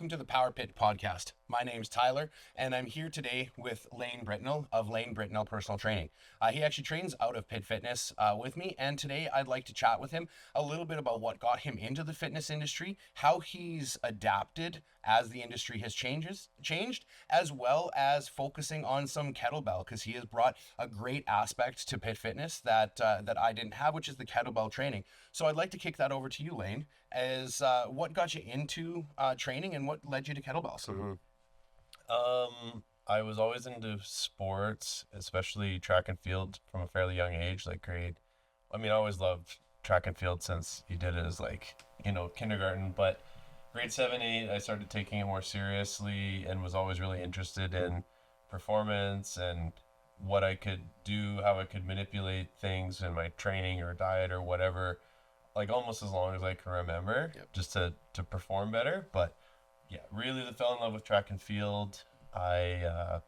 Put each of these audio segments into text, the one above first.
welcome to the Power Pit podcast. My name's Tyler, and I'm here today with Lane Britnell of Lane Britnell Personal Training. He actually trains out of Pit Fitness with me, and today I'd like to chat with him a little bit about what got him into the fitness industry, how he's adapted as the industry has changed, as well as focusing on some kettlebell, because he has brought a great aspect to Pit Fitness that I didn't have, which is the kettlebell training. So I'd like to kick that over to you, Lane, as what got you into training and what led you to kettlebells? I was always into sports, especially track and field from a fairly young age, I always loved track and field since you did it as kindergarten, but grade 7, 8, I started taking it more seriously and was always really interested in performance and what I could do, how I could manipulate things in my training or diet or whatever, like almost as long as I can remember, just to perform better. But yeah, really fell in love with track and field. I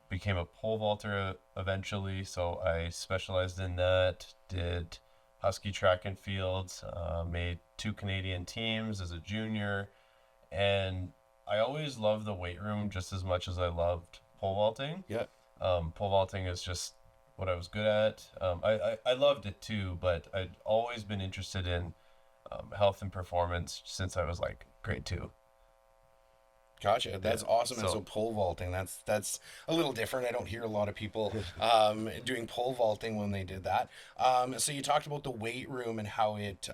became a pole vaulter eventually, so I specialized in that, did Husky track and field, made 2 Canadian teams as a junior, and I always loved the weight room just as much as I loved pole vaulting. Yeah. Pole vaulting is just what I was good at. I loved it too, but I'd always been interested in health and performance since I was like grade 2. Gotcha. That's awesome. And So- so pole vaulting, that's a little different. I don't hear a lot of people doing pole vaulting when they did that. So you talked about the weight room and how it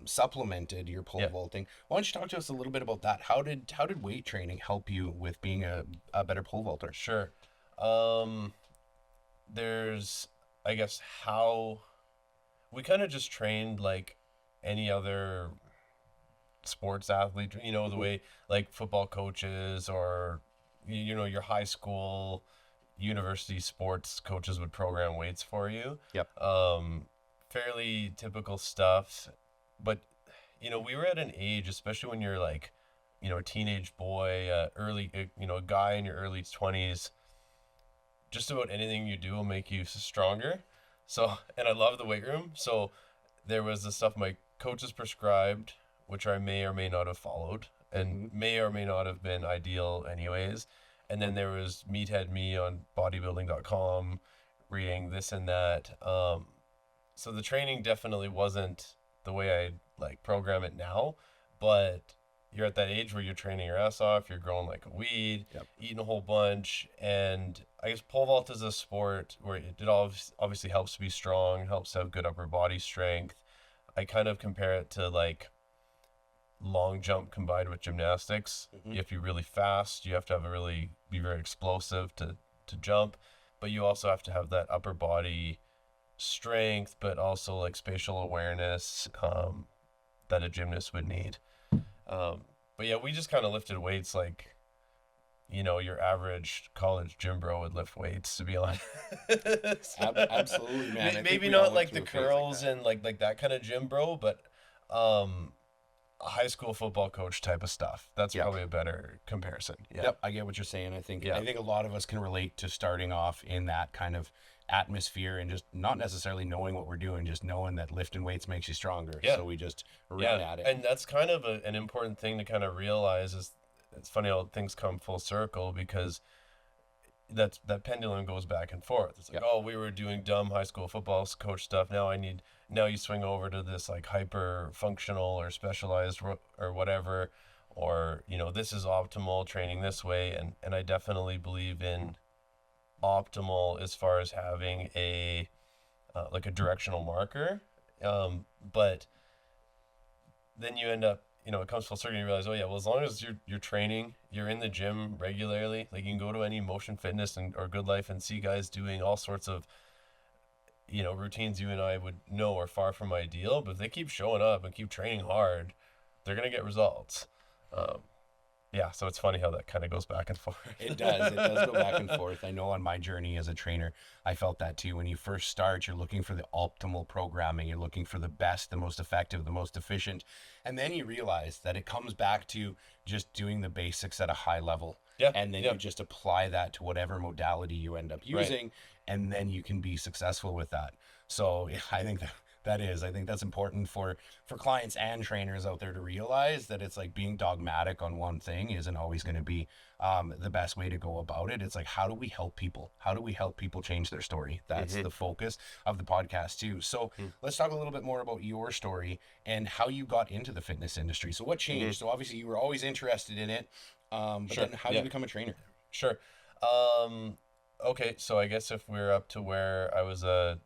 supplemented your pole vaulting. Why don't you talk to us a little bit about that? How did weight training help you with being a better pole vaulter? Sure. There's, I guess, how we kind of just trained like any other sports athlete, the way like football coaches or, your high school, university sports coaches would program weights for you. Yep. Fairly typical stuff. But, we were at an age, especially when you're like, a teenage boy, a guy in your early 20s, just about anything you do will make you stronger. So, and I love the weight room. So there was the stuff my coaches prescribed, which I may or may not have followed and may or may not have been ideal anyways. And then there was Meathead me on bodybuilding.com, reading this and that. So the training definitely wasn't the way I program it now, but you're at that age where you're training your ass off, you're growing like a weed, eating a whole bunch. And I guess pole vault is a sport where it obviously helps to be strong, helps to have good upper body strength. I kind of compare it to like long jump combined with gymnastics. You have to be really fast, you have to be very explosive to jump, but you also have to have that upper body strength, but also like spatial awareness that a gymnast would need. But yeah, we just kind of lifted weights like, your average college gym bro would lift weights, to be honest. Absolutely, man. Maybe not like the curls and like that kind of gym bro, but a high school football coach type of stuff. That's probably a better comparison. Yep, I get what you're saying. I think a lot of us can relate to starting off in that kind of atmosphere and just not necessarily knowing what we're doing, just knowing that lifting weights makes you stronger. So we just ran at it. And that's kind of an important thing to kind of realize is it's funny how things come full circle, because that pendulum goes back and forth. It's like, oh, we were doing dumb high school football coach stuff. Now you swing over to this like hyper functional or specialized or whatever, or, this is optimal training this way. And I definitely believe in optimal as far as having a directional marker. But then you end up, it comes full circle and you realize, as long as you're training, you're in the gym regularly, like you can go to any Motion Fitness or Good Life and see guys doing all sorts of, routines you and I would know are far from ideal, but if they keep showing up and keep training hard, they're going to get results. So it's funny how that kind of goes back and forth. It does go back and forth. I know on my journey as a trainer, I felt that too. When you first start, you're looking for the optimal programming. You're looking for the best, the most effective, the most efficient. And then you realize that it comes back to just doing the basics at a high level. And then you just apply that to whatever modality you end up using, and then you can be successful with that. So I think That is, I think that's important for clients and trainers out there to realize that it's like being dogmatic on one thing isn't always going to be the best way to go about it. It's like, how do we help people? How do we help people change their story? That's the focus of the podcast too. So let's talk a little bit more about your story and how you got into the fitness industry. So what changed? So obviously you were always interested in it, but Sure. then how did Yeah. you become a trainer? Sure. Okay, so I guess if we're up to where I was a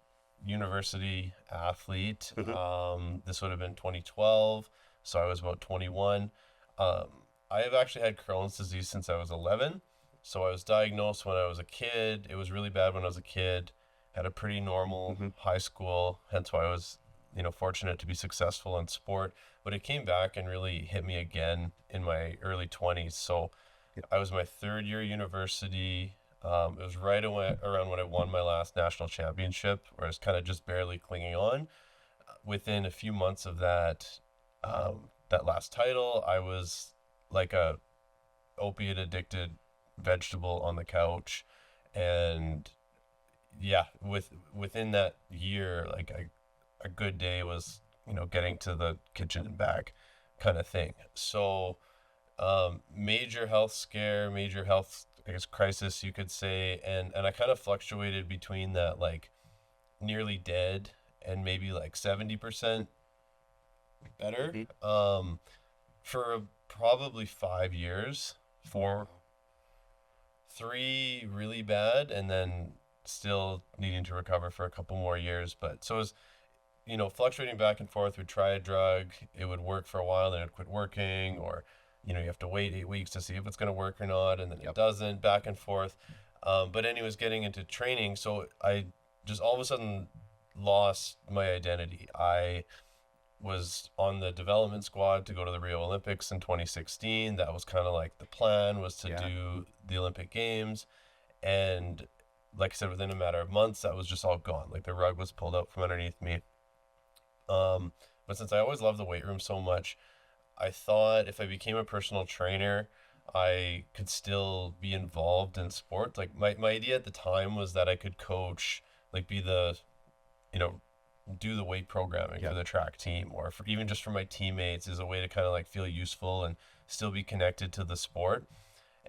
university athlete, this would have been 2012, so I was about 21. Um, I have actually had Crohn's disease since I was 11. So I was diagnosed when I was a kid. It was really bad when I was a kid. Had a pretty normal high school, hence why I was, fortunate to be successful in sport. But it came back and really hit me again in my early 20s. So I was my third year university. It was right around when I won my last national championship, where I was kind of just barely clinging on. Within a few months of that last title, I was like a opiate addicted vegetable on the couch, and yeah, within that year, like a good day was getting to the kitchen and back, kind of thing. So major health scare, major health, I guess, crisis, you could say, and I kind of fluctuated between that, like, nearly dead and maybe like 70% better, for probably 5 years, four, three really bad, and then still needing to recover for a couple more years. But so it was, fluctuating back and forth. We'd try a drug, it would work for a while, then it'd quit working, or you have to wait 8 weeks to see if it's going to work or not, and then it doesn't, back and forth. But anyways, getting into training, so I just all of a sudden lost my identity. I was on the development squad to go to the Rio Olympics in 2016. That was kind of like the plan, was to do the Olympic Games. And like I said, within a matter of months, that was just all gone. Like the rug was pulled out from underneath me. But since I always loved the weight room so much, I thought if I became a personal trainer, I could still be involved in sport. Like my idea at the time was that I could coach, like be the, you know, do the weight programming for the track team, or for even just for my teammates, as a way to kind of like feel useful and still be connected to the sport.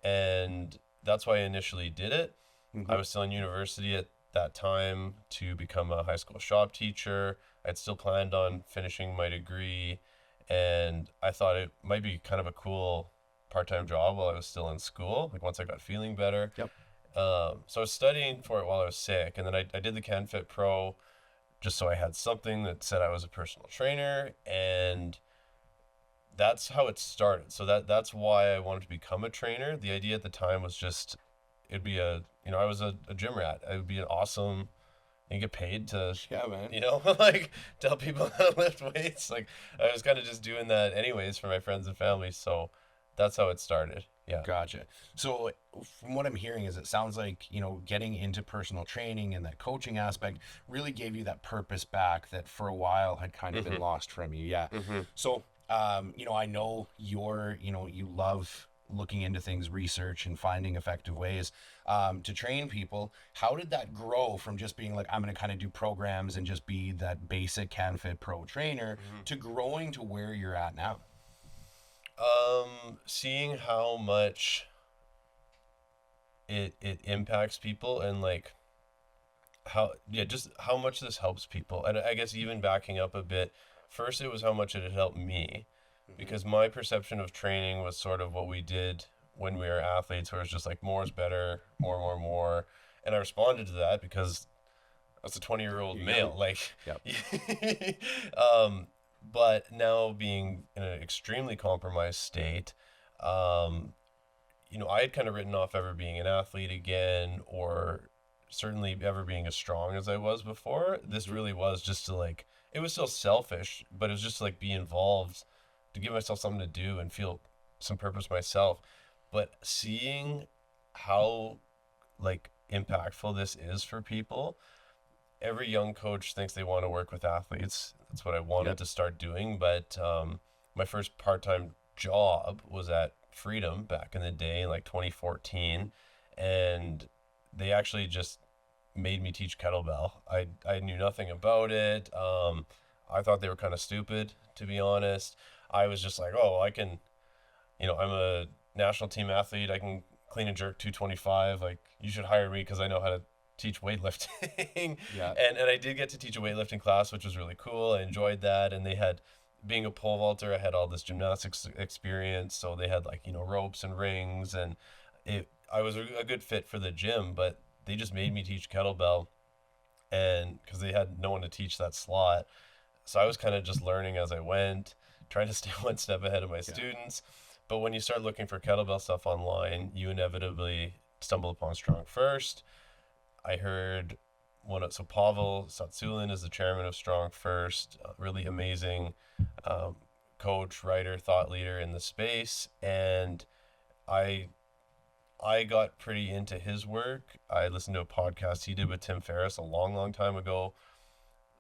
And that's why I initially did it. I was still in university at that time to become a high school shop teacher. I'd still planned on finishing my degree, and I thought it might be kind of a cool part-time job while I was still in school, like once I got feeling better. So I was studying for it while I was sick, and then I did the CanFit Pro just so I had something that said I was a personal trainer, and that's how it started. So that's why I wanted to become a trainer. The idea at the time was just, it'd be I was a gym rat. It would be an awesome, you get paid to, like, tell people how to lift weights. Like, I was kind of just doing that anyways for my friends and family. So that's how it started. Yeah. Gotcha. So from what I'm hearing is it sounds like, getting into personal training and that coaching aspect really gave you that purpose back that for a while had kind of been lost from you. Yeah. So, I know you love looking into things, research and finding effective ways to train people. How did that grow from just being like, I'm going to kind of do programs and just be that basic CanFit Pro trainer to growing to where you're at now? Seeing how much it impacts people, and like just how much this helps people. And I guess even backing up a bit, first it was how much it had helped me, because my perception of training was sort of what we did when we were athletes, where it's just like more is better, more. And I responded to that because I was a 20-year-old male. Like, but now being in an extremely compromised state, I had kind of written off ever being an athlete again, or certainly ever being as strong as I was before. This really was just to, like, it was still selfish, but it was just to, like, be involved, to give myself something to do and feel some purpose myself. But seeing how, like, impactful this is for people, every young coach thinks they want to work with athletes. That's what I wanted to start doing. But my first part-time job was at Freedom back in the day, like 2014. And they actually just made me teach kettlebell. I knew nothing about it. I thought they were kind of stupid, to be honest. I was just like, oh, I can, I'm a national team athlete. I can clean and jerk 225. Like, you should hire me because I know how to teach weightlifting. Yeah. And I did get to teach a weightlifting class, which was really cool. I enjoyed that. And they had, being a pole vaulter, I had all this gymnastics experience. So they had, like, ropes and rings, and I was a good fit for the gym, but they just made me teach kettlebell, and because they had no one to teach that slot. So I was kind of just learning as I went, trying to stay one step ahead of my students. But when you start looking for kettlebell stuff online, you inevitably stumble upon Strong First. I heard so Pavel Satsulin is the chairman of Strong First, really amazing coach, writer, thought leader in the space. And I got pretty into his work. I listened to a podcast he did with Tim Ferriss a long, long time ago.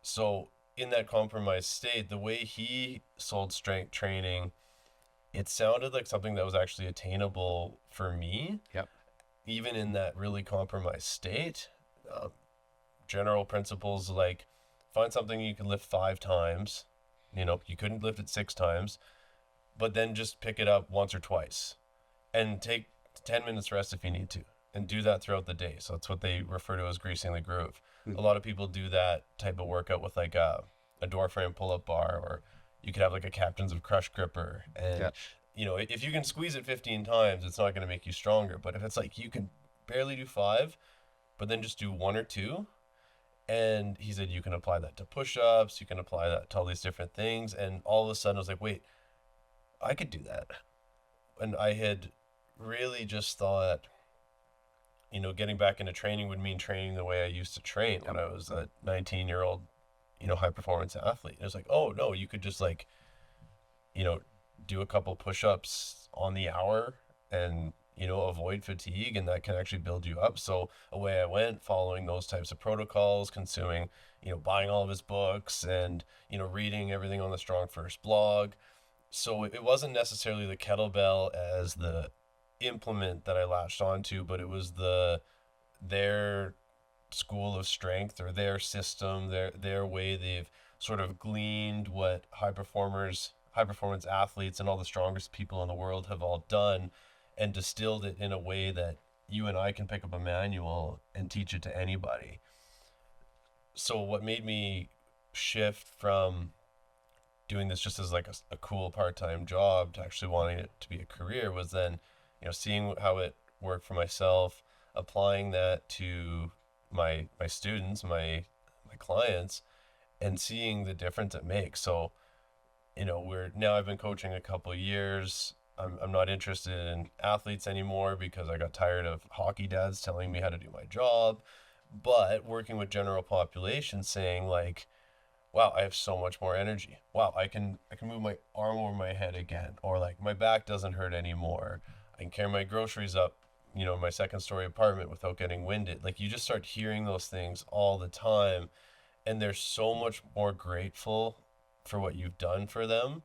So in that compromised state, the way he sold strength training, it sounded like something that was actually attainable for me. Yep. Even in that really compromised state. General principles like find something you can lift 5 times. You couldn't lift it 6 times, but then just pick it up once or twice and take 10 minutes rest if you need to, and do that throughout the day. So that's what they refer to as greasing the groove. A lot of people do that type of workout with like a door frame pull-up bar, or you could have like a Captains of Crush gripper. And, if you can squeeze it 15 times, it's not going to make you stronger. But if it's like you can barely do 5, but then just do 1 or 2, and he said you can apply that to push-ups, you can apply that to all these different things. And all of a sudden I was like, wait, I could do that. And I had really just thought, getting back into training would mean training the way I used to train when I was a 19-year-old, high performance athlete. It was like, oh no, you could just like, do a couple push-ups on the hour and, avoid fatigue, and that can actually build you up. So away I went, following those types of protocols, consuming, buying all of his books, and, reading everything on the Strong First blog. So it wasn't necessarily the kettlebell as the implement that I latched onto, but it was their school of strength, or their system, their way they've sort of gleaned what high performance athletes and all the strongest people in the world have all done, and distilled it in a way that you and I can pick up a manual and teach it to anybody. So what made me shift from doing this just as like a cool part-time job to actually wanting it to be a career was then, seeing how it worked for myself, applying that to my students, my clients, and seeing the difference it makes. So, I've been coaching a couple of years. I'm not interested in athletes anymore because I got tired of hockey dads telling me how to do my job. But working with general population, saying like, wow, I have so much more energy. Wow, I can move my arm over my head again, or like my back doesn't hurt anymore. I can carry my groceries up, my second story apartment without getting winded. Like, you just start hearing those things all the time, and they're so much more grateful for what you've done for them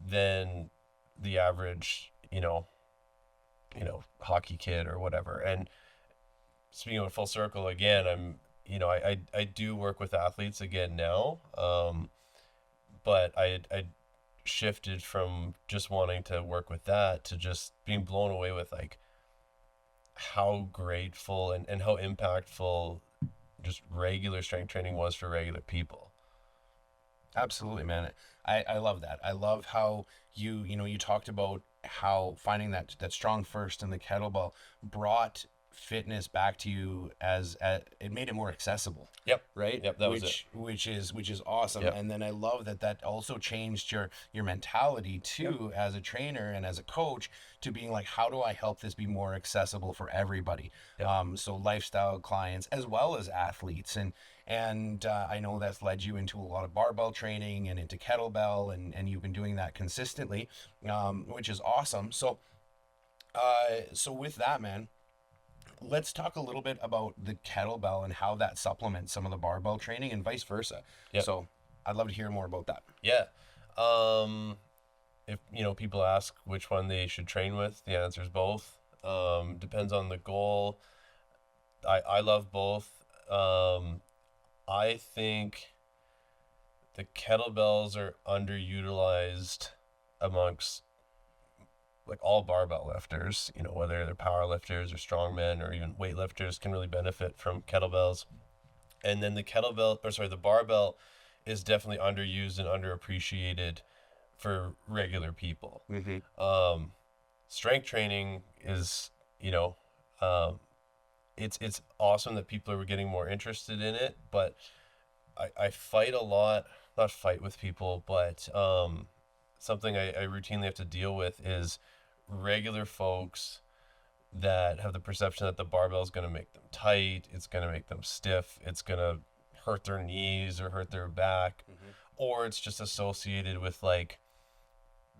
than the average, hockey kid or whatever. And speaking of full circle again, I do work with athletes again now, but I shifted from just wanting to work with that to just being blown away with like how grateful and how impactful just regular strength training was for regular people. Absolutely, man. I love that. I love how you talked about how finding that Strong First and the kettlebell brought fitness back to you as it made it more accessible. Yep. Right. Yep. That was it. Which is awesome. Yep. And then I love that also changed your mentality too, as a trainer and as a coach, to being like, how do I help this be more accessible for everybody? Yep. So lifestyle clients as well as athletes, and I know that's led you into a lot of barbell training and into kettlebell, and you've been doing that consistently, which is awesome. So with that, man, let's talk a little bit about the kettlebell and how that supplements some of the barbell training and vice versa. Yep. So I'd love to hear more about that. Yeah. If people ask which one they should train with, the answer is both. Depends on the goal. I love both. I think the kettlebells are underutilized amongst like all barbell lifters, whether they're power lifters or strongmen or even weightlifters can really benefit from kettlebells. And then the barbell is definitely underused and underappreciated for regular people. Mm-hmm. Strength training is, you know, um, it's awesome that people are getting more interested in it, but I fight a lot, not fight with people, but something I routinely have to deal with is regular folks that have the perception that the barbell is going to make them tight, it's going to make them stiff, it's going to hurt their knees or hurt their back, Mm-hmm. or it's just associated with like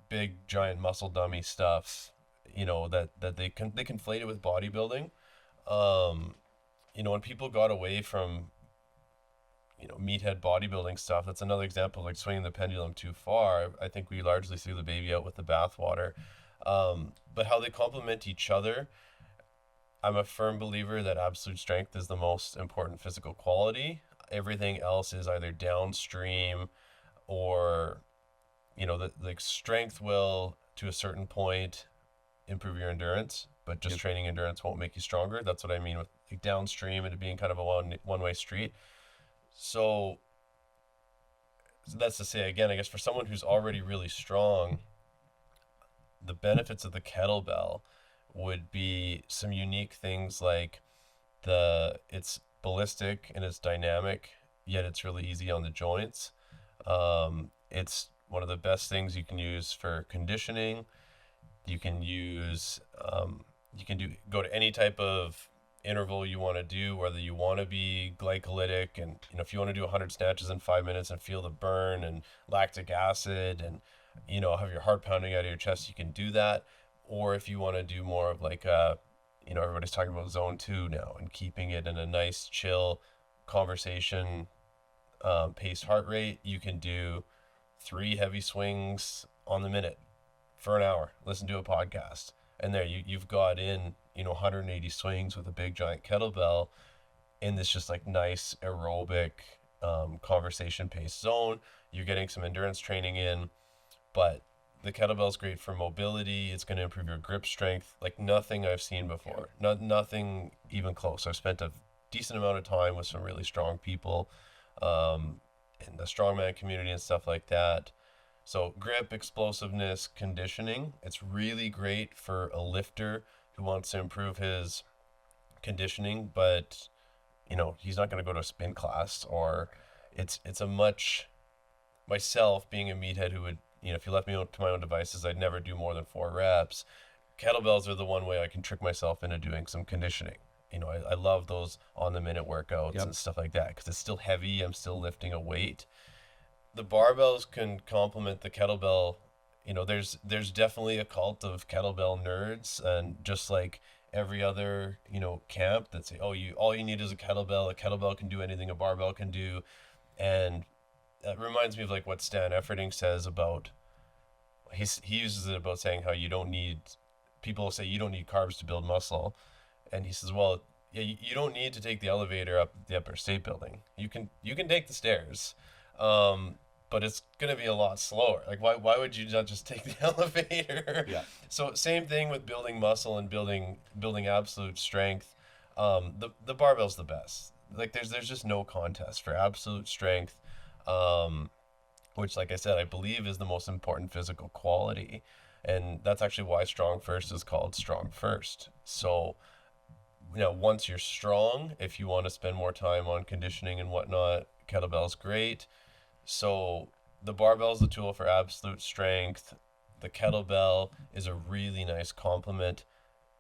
big giant muscle dummy stuff, that they conflate it with bodybuilding. Um, when people got away from meathead bodybuilding stuff, that's another example of like swinging the pendulum too far. I think we largely threw the baby out with the bathwater. But how they complement each other, I'm a firm believer that absolute strength is the most important physical quality. Everything else is either downstream or, the like strength will to a certain point improve your endurance, but just Yep. training endurance won't make you stronger. That's what I mean with like downstream and it being kind of a one way street. So that's to say again, I guess for someone who's already really strong, the benefits of the kettlebell would be some unique things like it's ballistic and it's dynamic, yet it's really easy on the joints. It's one of the best things you can use for conditioning. You can use you can do go to any type of interval you want to do, whether you want to be glycolytic and if you want to do 100 snatches in 5 minutes and feel the burn and lactic acid and have your heart pounding out of your chest, you can do that. Or if you want to do more of like everybody's talking about zone 2 now and keeping it in a nice chill conversation paced heart rate, you can do 3 heavy swings on the minute for an hour, listen to a podcast, and there you've got in 180 swings with a big giant kettlebell in this just like nice aerobic conversation paced zone. You're getting some endurance training in, but the kettlebell's great for mobility. It's going to improve your grip strength like nothing I've seen before. Nothing even close. I've spent a decent amount of time with some really strong people in the strongman community and stuff like that. So grip, explosiveness, conditioning. It's really great for a lifter who wants to improve his conditioning, but he's not going to go to a spin class or it's a much myself being a meathead who would if you left me to my own devices, I'd never do more than 4 reps. Kettlebells are the one way I can trick myself into doing some conditioning. I love those on the minute workouts Yep. and stuff like that because it's still heavy. I'm still lifting a weight. The barbells can complement the kettlebell. There's definitely a cult of kettlebell nerds, and just like every other camp that say, oh, you all you need is a kettlebell. A kettlebell can do anything a barbell can do, and that reminds me of like what Stan Efferding says about he uses it about saying how you don't need people say you don't need carbs to build muscle, and he says, well, yeah, you don't need to take the elevator up the Empire State Building. You can take the stairs, but it's gonna be a lot slower. Like why would you not just take the elevator? Yeah. So same thing with building muscle and building absolute strength. The barbell's the best. Like there's just no contest for absolute strength. Which, like I said, I believe is the most important physical quality. And that's actually why Strong First is called Strong First. So, once you're strong, if you want to spend more time on conditioning and whatnot, kettlebell's great. So, the barbell's a tool for absolute strength. The kettlebell is a really nice complement.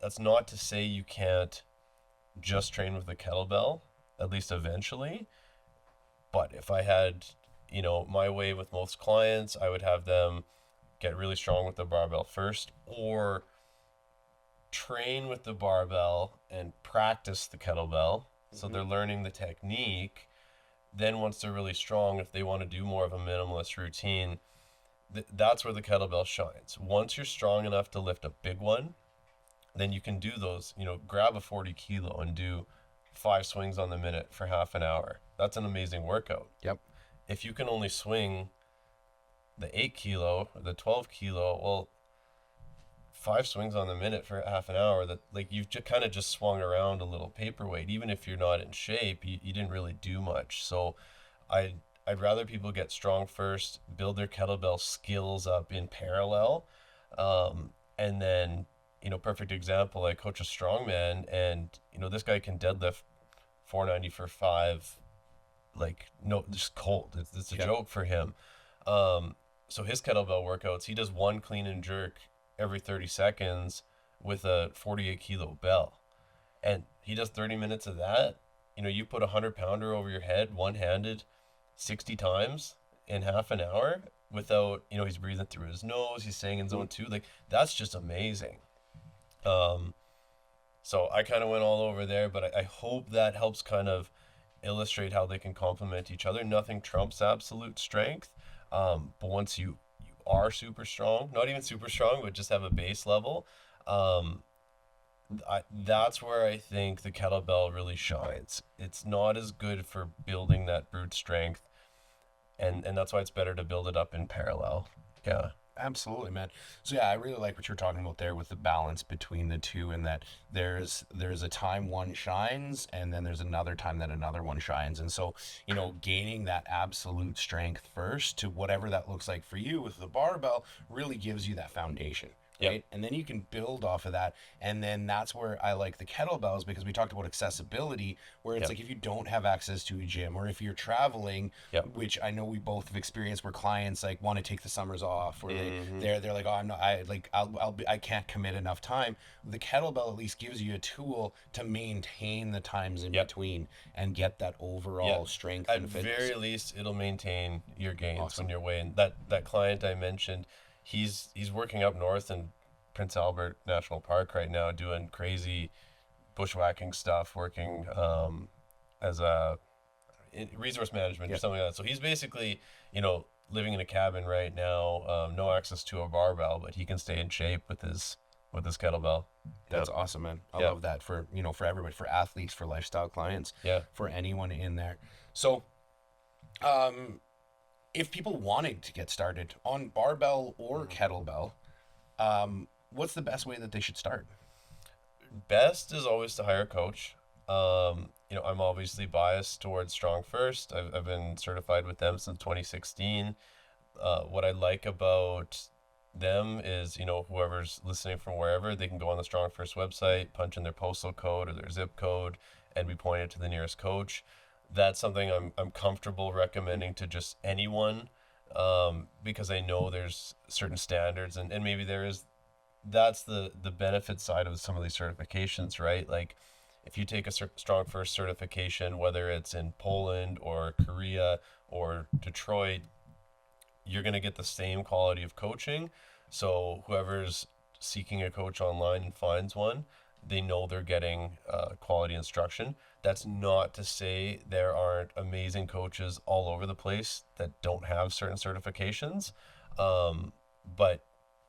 That's not to say you can't just train with the kettlebell, at least eventually. But if I had my way with most clients, I would have them get really strong with the barbell first or train with the barbell and practice the kettlebell. So they're learning the technique. Then once they're really strong, if they want to do more of a minimalist routine, that's where the kettlebell shines. Once you're strong enough to lift a big one, then you can do those, grab a 40 kilo and do 5 swings on the minute for half an hour. That's an amazing workout. Yep. If you can only swing the 8 kilo or the 12 kilo, well, 5 swings on the minute for half an hour, that like you've just kind of just swung around a little paperweight. Even if you're not in shape, you didn't really do much. So I'd rather people get strong first, build their kettlebell skills up in parallel, and then, perfect example, I coach a strongman, and this guy can deadlift 490 for 5, like, no, just cold. It's a joke for him. So his kettlebell workouts, he does one clean and jerk every 30 seconds with a 48 kilo bell, and he does 30 minutes of that. You put a 100-pounder over your head one-handed 60 times in half an hour without, he's breathing through his nose, he's staying in zone 2. Like, that's just amazing. So I kind of went all over there, but I hope that helps kind of illustrate how they can complement each other. Nothing trumps absolute strength. But once you are super strong, not even super strong, but just have a base level, that's where I think the kettlebell really shines. It's not as good for building that brute strength, and that's why it's better to build it up in parallel. Yeah. Absolutely, man. So yeah, I really like what you're talking about there with the balance between the two, and that there's a time one shines, and then there's another time that another one shines. And so, gaining that absolute strength first to whatever that looks like for you with the barbell really gives you that foundation. Right. Yep. And then you can build off of that. And then that's where I like the kettlebells, because we talked about accessibility, where it's Yep. like if you don't have access to a gym, or if you're traveling, Yep. which I know we both have experienced, where clients like want to take the summers off, or they're like, oh, I can't commit enough time. The kettlebell at least gives you a tool to maintain the times in Yep. between and get that overall strength At and fitness. very least, it'll maintain your gains Awesome. when you're weighing. That client I mentioned, he's working up north in Prince Albert National Park right now, doing crazy bushwhacking stuff, working as a resource management or something like that. So he's basically, living in a cabin right now, no access to a barbell, but he can stay in shape with his kettlebell. That's awesome, man. I love that for everybody, for athletes, for lifestyle clients, for anyone in there. So, if people wanted to get started on barbell or kettlebell, what's the best way that they should start? Best is always to hire a coach. I'm obviously biased towards Strong First. I've been certified with them since 2016. What I like about them is, whoever's listening from wherever, they can go on the Strong First website, punch in their postal code or their zip code, and be pointed to the nearest coach. That's something I'm comfortable recommending to just anyone, because I know there's certain standards, and maybe that's the benefit side of some of these certifications, right? Like, if you take a Strong First certification, whether it's in Poland or Korea or Detroit, you're going to get the same quality of coaching. So whoever's seeking a coach online and finds one, they know they're getting quality instruction. That's not to say there aren't amazing coaches all over the place that don't have certain certifications, but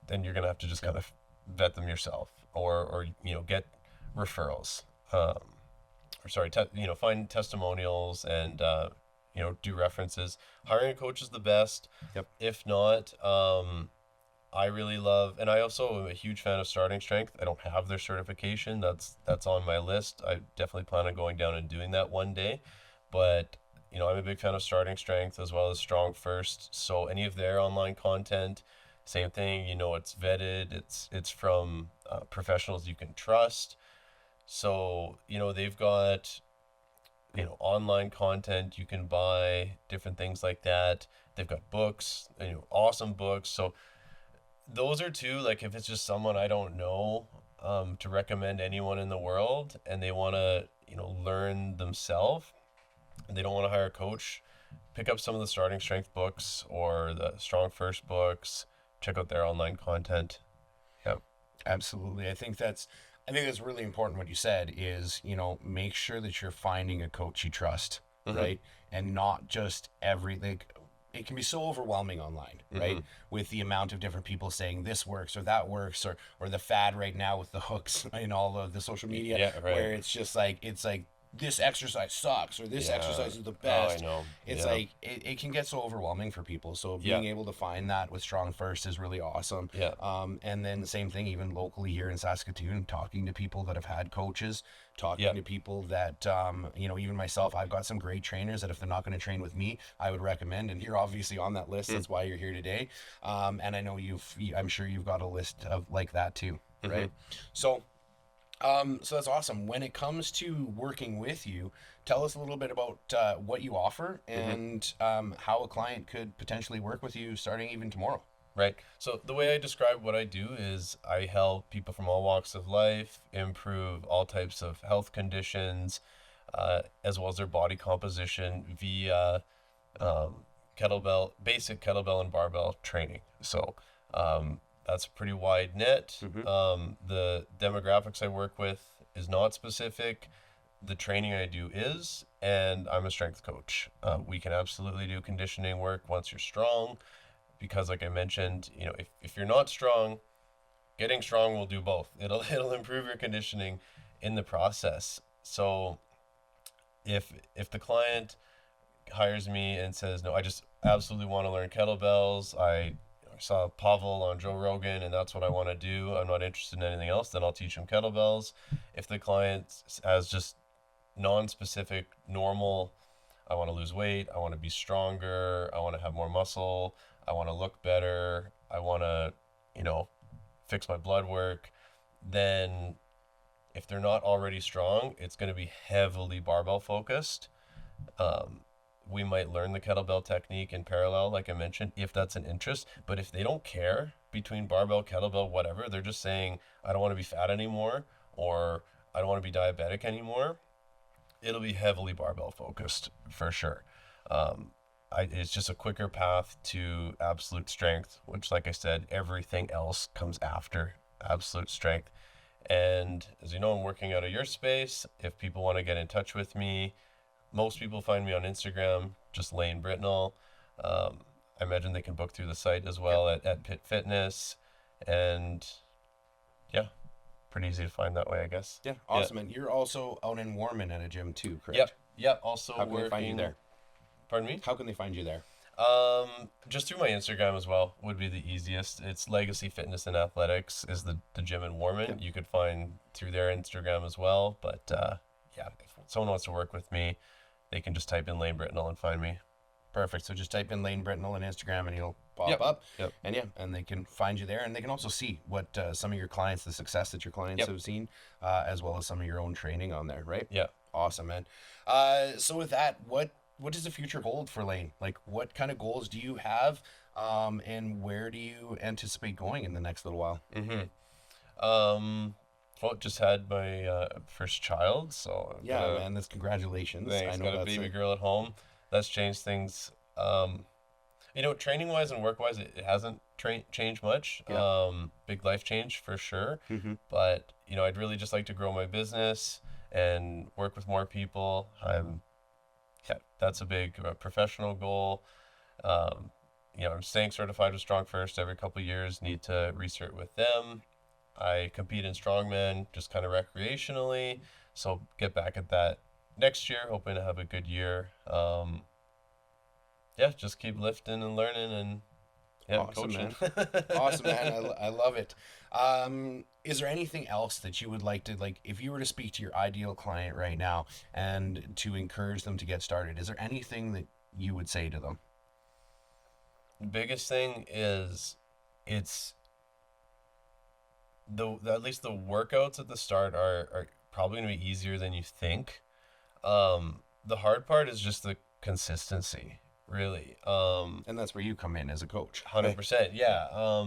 then you're going to have to just kind of vet them yourself, or get referrals, find testimonials, and do references. Hiring a coach is the best. Yep. If not, I really love, and I also am a huge fan of Starting Strength. I don't have their certification. That's on my list. I definitely plan on going down and doing that one day. But I'm a big fan of Starting Strength as well as Strong First. So any of their online content, same thing. It's vetted. It's from professionals you can trust. So they've got online content you can buy, different things like that. They've got books, awesome books. So those are two, like, if it's just someone I don't know, to recommend anyone in the world, and they want to learn themselves and they don't want to hire a coach, pick up some of the Starting Strength books or the Strong First books, check out their online content. Yep. Absolutely. I think that's really important. What you said is, make sure that you're finding a coach you trust, right? And not just it can be so overwhelming online, right? With the amount of different people saying this works or that works, or the fad right now with the hooks in all of the social media, where it's just like, this exercise sucks or this Yeah. exercise is the Oh, I best. know. It's Yeah. like it can get so overwhelming for people. So Yeah. being able to find that with Strong First is really awesome. Yeah. And then the same thing, even locally here in Saskatoon, talking to people that have had coaches, talking Yeah. to people that, even myself, I've got some great trainers that if they're not going to train with me, I would recommend. And you're obviously on that list. That's why you're here today. And I know I'm sure you've got a list of like that too, right? So that's awesome. When it comes to working with you, tell us a little bit about what you offer and how a client could potentially work with you starting even tomorrow. Right. So the way I describe what I do is I help people from all walks of life improve all types of health conditions, as well as their body composition via basic kettlebell and barbell training. So that's a pretty wide net. The demographics I work with is not specific. The training I do is, and I'm a strength coach. We can absolutely do conditioning work once you're strong, because like I mentioned, if you're not strong, getting strong will do both. It'll improve your conditioning in the process. So if the client hires me and says, no, I just absolutely want to learn kettlebells, I saw Pavel on Joe Rogan and that's what I want to do, I'm not interested in anything else, then I'll teach him kettlebells. If the client has just non-specific, normal, I want to lose weight, I want to be stronger, I want to have more muscle, I want to look better, I want to, fix my blood work, then if they're not already strong, it's going to be heavily barbell focused. We might learn the kettlebell technique in parallel, like I mentioned, if that's an interest. But if they don't care between barbell, kettlebell, whatever, they're just saying, I don't want to be fat anymore, or I don't want to be diabetic anymore, it'll be heavily barbell focused for sure. It's just a quicker path to absolute strength, which, like I said, everything else comes after absolute strength. And as you know, I'm working out of your space. If people want to get in touch with me, most people find me on Instagram, just Lane Britnell. I imagine they can book through the site as well at Pit Fitness. And yeah, pretty easy to find that way, I guess. Yeah, awesome. And you're also out in Warman at a gym too, correct? Yep. Also, how can they find you there? Pardon me? How can they find you there? Just through my Instagram as well would be the easiest. It's Legacy Fitness and Athletics is the gym in Warman. Yep. You could find through their Instagram as well. But if someone wants to work with me, they can just type in Lane Britnell and find me. Perfect. So just type in Lane Britnell on Instagram and he'll pop up. Yep. And they can find you there, and they can also see what some of your clients, the success that your clients have seen, as well as some of your own training on there, right? Yeah. Awesome, man. So with that, what does the future hold for Lane? Like, what kind of goals do you have, and where do you anticipate going in the next little while? Well, just had my first child, so man, that's congratulations. Thanks. I got a baby girl at home. That's changed things. Training wise and work wise, it hasn't changed much. Big life change for sure. But I'd really just like to grow my business and work with more people. That's a big professional goal. I'm staying certified with Strong First every couple of years. Need to recert with them. I compete in strongman just kind of recreationally, so get back at that next year. Hoping to have a good year. Just keep lifting and learning and awesome, coaching. Man. Awesome, man. I love it. Is there anything else that you would like to, like, if you were to speak to your ideal client right now and to encourage them to get started, is there anything that you would say to them? The biggest thing is at least the workouts at the start are probably going to be easier than you think. The hard part is just the consistency, really. And that's where you come in as a coach. 100%. Yeah.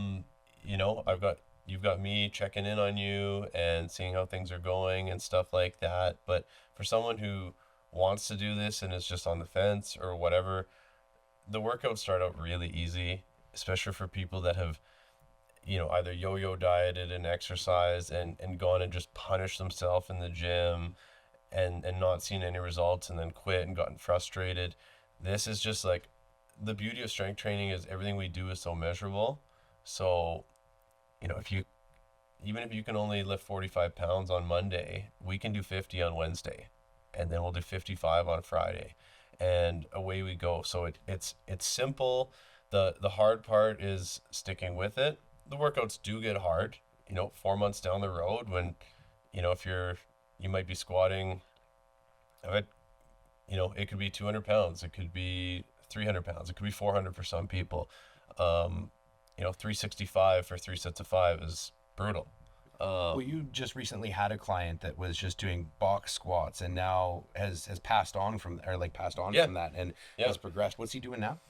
You've got me checking in on you and seeing how things are going and stuff like that. But for someone who wants to do this and is just on the fence or whatever, the workouts start out really easy, especially for people that have either yo-yo dieted and exercised and gone and just punished themselves in the gym and not seen any results and then quit and gotten frustrated. This is just like, the beauty of strength training is everything we do is so measurable. So, if you can only lift 45 pounds on Monday, we can do 50 on Wednesday. and then we'll do 55 on Friday, and away we go. So it's simple. The hard part is sticking with it. The workouts do get hard, 4 months down the road, when, if you might be squatting, I it could be 200 pounds, it could be 300 pounds, it could be 400 for some people. 365 for 3 sets of 5 is brutal. Well, you just recently had a client that was just doing box squats and now has passed on from Yeah. from that and Yeah. has progressed. What's he doing now?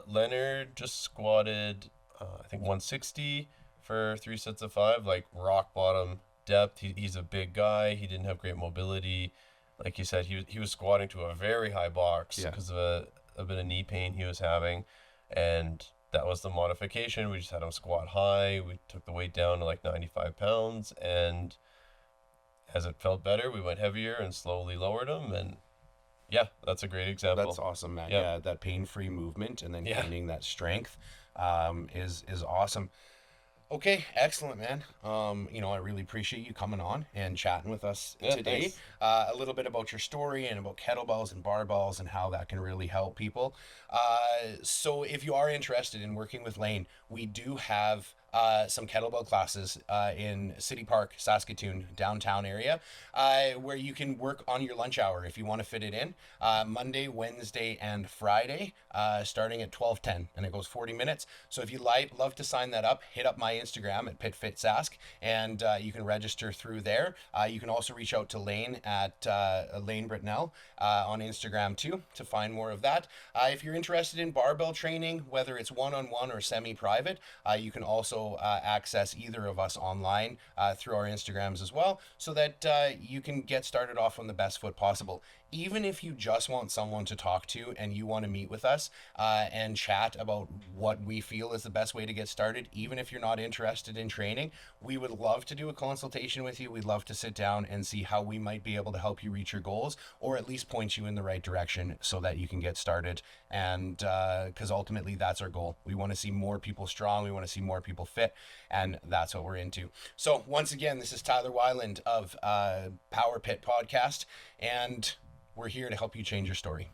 Leonard just squatted, I think 160 for 3 sets of 5, like rock bottom depth. He's a big guy. He didn't have great mobility. Like you said, he was squatting to a very high box Yeah. because of a bit of knee pain he was having, and that was the modification. We just had him squat high. We took the weight down to like 95 pounds, and as it felt better, we went heavier and slowly lowered him, and yeah, that's a great example. That's awesome, man. Yeah. Yeah, that pain-free movement and then Yeah. gaining that strength is awesome. Okay, excellent, man. I really appreciate you coming on and chatting with us Yeah, today. thanks. A little bit about your story and about kettlebells and barbells and how that can really help people. So if you are interested in working with Lane, we do have some kettlebell classes in City Park, Saskatoon, downtown area, where you can work on your lunch hour if you want to fit it in. Monday, Wednesday, and Friday, starting at 12:10, and it goes 40 minutes. So if you love to sign that up, hit up my Instagram at PitFitSask, and you can register through there. You can also reach out to Lane at Lane Britnell on Instagram too to find more of that. If you're interested in barbell training, whether it's one-on-one or semi-private, you can also access either of us online through our Instagrams as well, so that you can get started off on the best foot possible. Even if you just want someone to talk to and you want to meet with us and chat about what we feel is the best way to get started, even if you're not interested in training, we would love to do a consultation with you. We'd love to sit down and see how we might be able to help you reach your goals, or at least point you in the right direction so that you can get started. And because ultimately that's our goal. We want to see more people strong. We want to see more people fit. And that's what we're into. So once again, this is Tyler Weiland of Power Pit Podcast, and we're here to help you change your story.